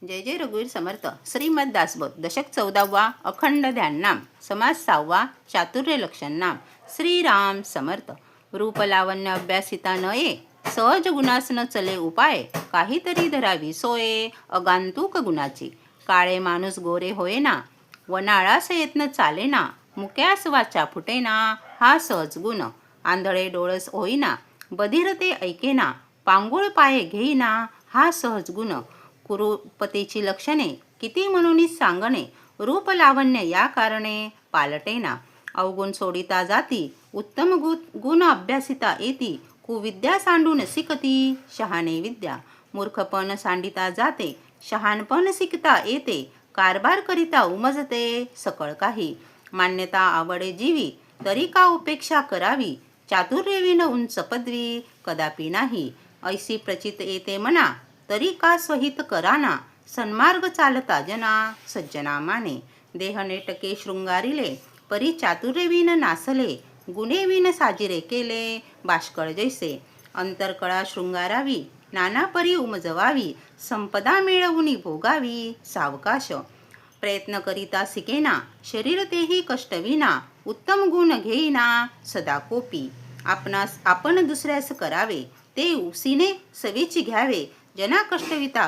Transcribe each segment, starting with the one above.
जय जय रघुवीर समर्थ. श्रीमद दासबोध दशक 14वा अखंड ध्यान नाम समास 6वा चातुर्य लक्षण नाम. श्रीराम समर्थ. रूप लावण्य अभ्यासिता न ये, सहज गुणास न चले उपाय, काहीतरी धरावी सोये अगांतुक गुणाची. काळे माणूस गोरे होईना, वनाळास यत्न चालेना, मुक्यास वाचा फुटेना, हा सहज गुण. आंधळे डोळस होईना, बधिर ते ऐकेना, पांगुळ पाये घेईना, हा सहज गुण. कुरुपतीची लक्षणे किती म्हणून सांगणे, रूप लावण्य या कारणे पालटेना. अवगुण सोडिता जाती, उत्तम गुण अभ्यासिता येती, कुविद्या सांडून शिकती शहाणे विद्या. मूर्खपण सांडिता जाते, शहाणपण शिकता येते, कारभार करिता उमजते सकळ काही. मान्यता आवडे जीवी, तरी का उपेक्षा करावी, चातुर्यविन उंच पदवी कदापि नाही. ऐसी प्रचित येते मना, तरी का स्वहित कराना, सन्मार्ग चालता जना सज्जना माने. देह नेटके शृंगारिले, परी चातुर्यविन नासले, गुणेविन साजिरे केले बाष्कळ जैसे. अंतरकळा शृंगारावी, नाना परी उमजवावी, संपदा मिळवून भोगावी सावकाश. प्रयत्न करिता शिकेना, शरीर तेही कष्टविना, उत्तम गुण घेईना सदा कोपी. आपण दुसऱ्यास करावे, ते उसीने सवेची घ्यावे, जना कष्टविता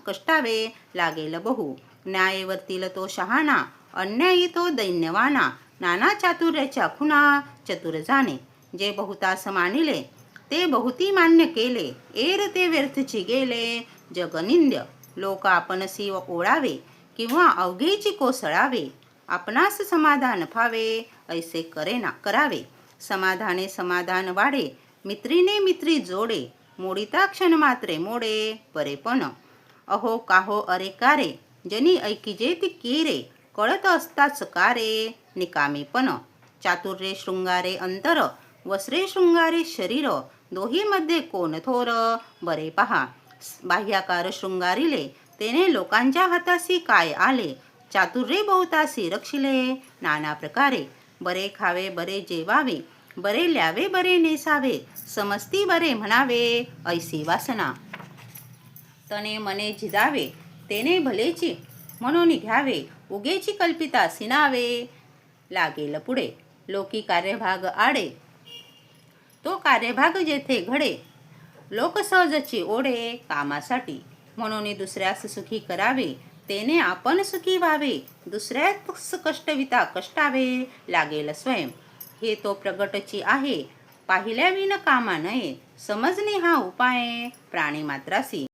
कष्टावे लागेल बहु. न्याय वर्तील तो शहाणा, अन्यायी तो दैन्यवाना, नाना चातुर्याच्या खुणा चतुर जाणे. जे बहुतास मानिले, ते बहुती मान्य केले, एर ते व्यर्थची गेले जगनिंद्य. लोक आपणसी ओळावे, किंवा अवघेची कोसळावे, आपणास समाधान फावे ऐसे करावे. समाधाने समाधान वाढे, मित्रीने मित्री जोडे, मोडिता क्षण मात्रे मोडे परेपण. अहो काहो अरे कारे, जनी ऐकिजे ती केरे, कळत असताच कारे निकामीपण. चातुर्ये शृंगारे अंतर, वस्त्रे शृंगारे शरीर, दोही मध्ये कोण थोर बरे पहा. बाह्याकार शृंगारिले, तेने लोकांच्या हातासी काय आले, चातुर्ये बहुतासी रक्षिले नाना प्रकारे. बरे खावे बरे जेवावे, बरे ल्यावे बरे नेसावे, समस्ती बरे म्हणावे ऐसी वासना. तने मने झिजावे, तेने भलेची म्हणून घ्यावे, उगेची कल्पिता सिनावे लागेल पुढे. लोकी कार्यभाग आडे, तो कार्यभाग जेथे घडे, लोक सहजची ओढे कामासाठी. म्हणून दुसऱ्यास सुखी करावे, तेने आपण सुखी व्हावे, दुसऱ्यास कष्टविता कष्टावे लागेल स्वयं. हे तो प्रगटची आहे, पाहिल्याविन कामा नये, समजणे हा उपाय प्राणी मात्रासी.